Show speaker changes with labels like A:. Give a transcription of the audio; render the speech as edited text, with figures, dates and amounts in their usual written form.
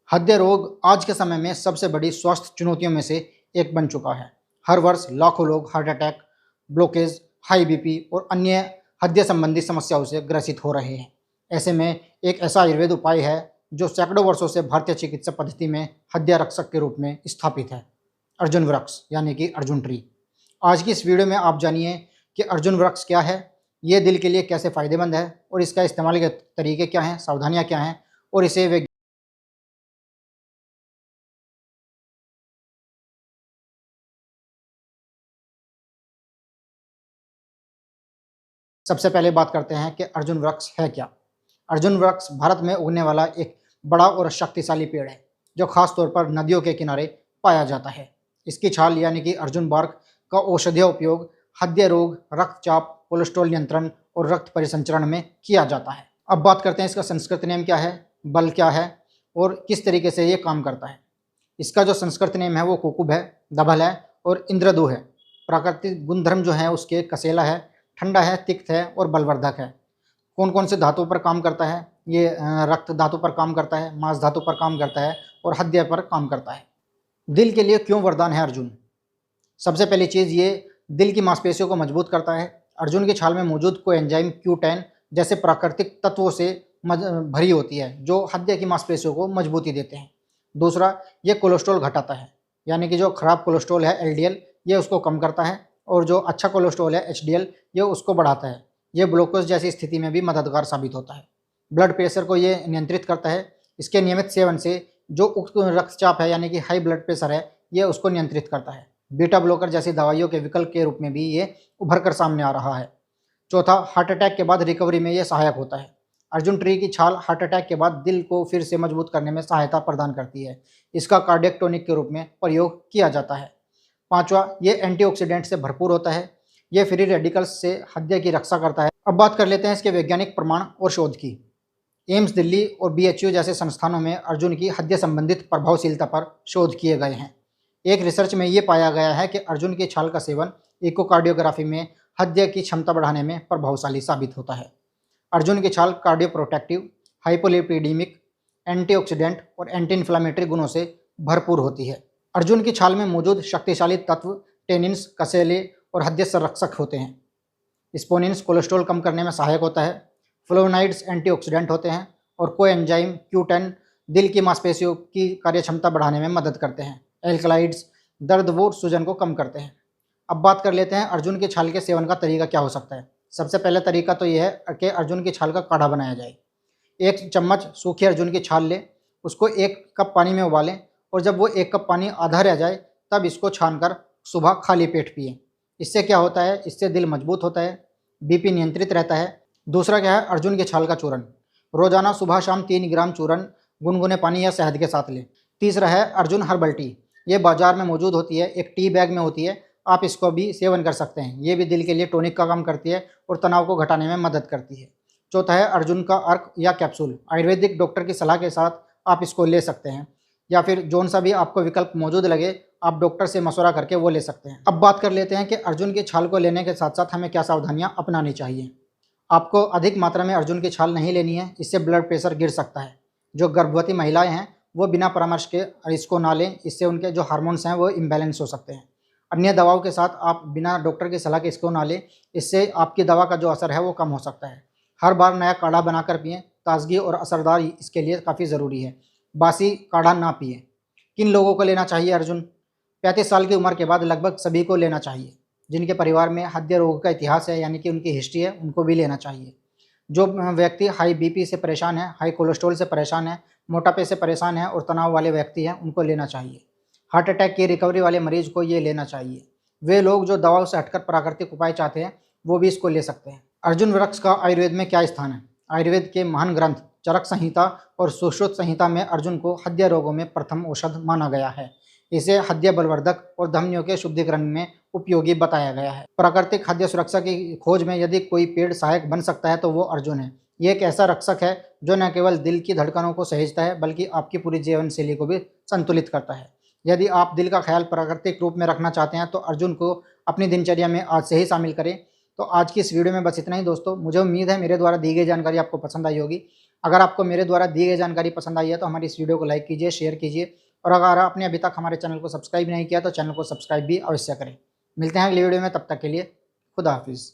A: हृदय रोग आज के समय में सबसे बड़ी स्वास्थ्य चुनौतियों में से एक बन चुका है। हर वर्ष लाखों लोग heart attack, blockage, high BP और अन्य हृदय संबंधी समस्याओं से ग्रसित हो रहे हैं। ऐसे में एक ऐसा आयुर्वेद उपाय है जो सैकड़ों वर्षों से भारतीय चिकित्सा पद्धति में हृदय रक्षक के रूप में स्थापित है। अर्जुन वृक्ष यानी कि अर्जुन ट्री। आज की इस वीडियो में आप जानिए कि अर्जुन वृक्ष क्या है, ये दिल के लिए कैसे फायदेमंद है और इसका इस्तेमाल के तरीके क्या हैं, सावधानियां क्या हैं और इसे सबसे पहले बात करते हैं कि अर्जुन वृक्ष है क्या। अर्जुन वृक्ष भारत में उगने वाला एक बड़ा और शक्तिशाली पेड़ है जो खास तौर पर नदियों के किनारे पाया जाता है। इसकी छाल यानी कि अर्जुन बार्क का औषधीय उपयोग हृदय रोग, रक्तचाप, कोलेस्ट्रॉल नियंत्रण और रक्त परिसंचरण में किया जाता है। अब बात करते हैं इसका संस्कृत नेम क्या है, बल क्या है और किस तरीके से ये काम करता है। इसका जो संस्कृत नेम है वो कुकुब है, दबल है और इंद्रदू है। प्राकृतिक गुणधर्म जो है उसके कसेला है, ठंडा है, तिक्त है और बलवर्धक है। कौन कौन से धातुओं पर काम करता है, ये रक्त धातु पर काम करता है, मांस धातु पर काम करता है और हृदय पर काम करता है। दिल के लिए क्यों वरदान है अर्जुन? सबसे पहली चीज़, ये दिल की मांसपेशियों को मजबूत करता है। अर्जुन की छाल में मौजूद कोएंजाइम Q10 जैसे प्राकृतिक तत्वों से भरी होती है जो हृदय की मांसपेशियों को मजबूती देते हैं। दूसरा, ये कोलेस्ट्रॉल घटाता है, यानी कि जो खराब कोलेस्ट्रॉल है LDL ये उसको कम करता है और जो अच्छा कोलेस्ट्रॉल है HDL ये उसको बढ़ाता है। ये ग्लूकोज जैसी स्थिति में भी मददगार साबित होता है। ब्लड प्रेशर को ये नियंत्रित करता है। इसके नियमित सेवन से जो उच्च रक्तचाप है यानी कि हाई ब्लड प्रेशर है ये उसको नियंत्रित करता है। बीटा ब्लॉकर जैसी दवाइयों के विकल्प के रूप में भी ये उभर कर सामने आ रहा है। चौथा, हार्ट अटैक के बाद रिकवरी में ये सहायक होता है। अर्जुन ट्री की छाल हार्ट अटैक के बाद दिल को फिर से मजबूत करने में सहायता प्रदान करती है। इसका कार्डियक टॉनिक के रूप में प्रयोग किया जाता है। पांचवा, ये एंटीऑक्सीडेंट से भरपूर होता है। ये फ्री रेडिकल्स से हृदय की रक्षा करता है। अब बात कर लेते हैं इसके वैज्ञानिक प्रमाण और शोध की। एम्स दिल्ली और BHU जैसे संस्थानों में अर्जुन की हृदय संबंधित प्रभावशीलता पर शोध किए गए हैं। एक रिसर्च में ये पाया गया है कि अर्जुन की छाल का सेवन इकोकार्डियोग्राफी में हृदय की क्षमता बढ़ाने में प्रभावशाली साबित होता है। अर्जुन की छाल कार्डियो प्रोटेक्टिव, हाइपोलिपिडीमिक, एंटीऑक्सीडेंट और एंटी इन्फ्लामेटरी गुणों से भरपूर होती है। अर्जुन की छाल में मौजूद शक्तिशाली तत्व टेनिन्स, कसेले और हृदय संरक्षक होते हैं। स्पोनिन्स कोलेस्ट्रॉल कम करने में सहायक होता है। फ्लोनाइड्स एंटीऑक्सीडेंट होते हैं और कोएंजाइम Q10 दिल की मांसपेशियों की कार्यक्षमता बढ़ाने में मदद करते हैं। एल्कलाइड्स दर्द व सूजन को कम करते हैं। अब बात कर लेते हैं अर्जुन की छाल के सेवन का तरीका क्या हो सकता है। सबसे पहला तरीका तो यह है कि अर्जुन की छाल का काढ़ा बनाया जाए। 1 चम्मच सूखी अर्जुन की छाल लें, उसको 1 कप पानी में उबालें और जब वो 1 कप पानी आधा रह जाए तब इसको छानकर सुबह खाली पेट पिएं। इससे क्या होता है, इससे दिल मजबूत होता है, BP नियंत्रित रहता है। दूसरा क्या है, अर्जुन की छाल का चूरन। रोजाना सुबह शाम 3 ग्राम चूरन गुनगुने पानी या शहद के साथ लें। तीसरा है अर्जुन हर्बल टी। ये बाजार में मौजूद होती है, एक टी बैग में होती है, आप इसको भी सेवन कर सकते हैं। ये भी दिल के लिए टॉनिक का काम करती है और तनाव को घटाने में मदद करती है। चौथा है अर्जुन का अर्क या कैप्सूल। आयुर्वेदिक डॉक्टर की सलाह के साथ आप इसको ले सकते हैं या फिर जौन सा भी आपको विकल्प मौजूद लगे आप डॉक्टर से मशवरा करके वो ले सकते हैं। अब बात कर लेते हैं कि अर्जुन की छाल को लेने के साथ साथ हमें क्या सावधानियां अपनानी चाहिए। आपको अधिक मात्रा में अर्जुन की छाल नहीं लेनी है, इससे ब्लड प्रेशर गिर सकता है। जो गर्भवती महिलाएं हैं वो बिना परामर्श के इसको ना लें, इससे उनके जो हार्मोन्स हैं वो इम्बैलेंस हो सकते हैं। अन्य दवाओं के साथ आप बिना डॉक्टर की सलाह के इसको ना लें, इससे आपकी दवा का जो असर है वो कम हो सकता है। हर बार नया काढ़ा बनाकर पिएं, ताजगी और असरदार इसके लिए काफ़ी ज़रूरी है। बासी काढ़ा ना पिएं। किन लोगों को लेना चाहिए अर्जुन? 35 साल की उम्र के बाद लगभग सभी को लेना चाहिए। जिनके परिवार में हृदय रोग का इतिहास है यानी कि उनकी हिस्ट्री है उनको भी लेना चाहिए। जो व्यक्ति हाई BP से परेशान है, हाई कोलेस्ट्रॉल से परेशान है, मोटापे से परेशान है और तनाव वाले व्यक्ति हैं उनको लेना चाहिए। हार्ट अटैक की रिकवरी वाले मरीज को ये लेना चाहिए। वे लोग जो दवाओं से हटकर प्राकृतिक उपाय चाहते हैं वो भी इसको ले सकते हैं। अर्जुन वृक्ष का आयुर्वेद में क्या स्थान है? आयुर्वेद के महान ग्रंथ चरक संहिता और सुश्रुत संहिता में अर्जुन को हृदय रोगों में प्रथम औषध माना गया है। इसे हृदय बलवर्धक और धमनियों के शुद्धिकरण में उपयोगी बताया गया है। प्राकृतिक हृदय सुरक्षा की खोज में यदि कोई पेड़ सहायक बन सकता है तो वो अर्जुन है। ये एक ऐसा रक्षक है जो न केवल दिल की धड़कनों को सहेजता है बल्कि आपकी पूरी जीवन शैली को भी संतुलित करता है। यदि आप दिल का ख्याल प्राकृतिक रूप में रखना चाहते हैं तो अर्जुन को अपनी दिनचर्या में आज से ही शामिल करें। तो आज की इस वीडियो में बस इतना ही दोस्तों। मुझे उम्मीद है मेरे द्वारा दी गई जानकारी आपको पसंद आई होगी। अगर आपको मेरे द्वारा दी गई जानकारी पसंद आई है तो हमारी इस वीडियो को लाइक कीजिए, शेयर कीजिए और अगर आपने अभी तक हमारे चैनल को सब्सक्राइब नहीं किया तो चैनल को सब्सक्राइब भी अवश्य करें। मिलते हैं अगली वीडियो में, तब तक के लिए खुदा हाफिज़।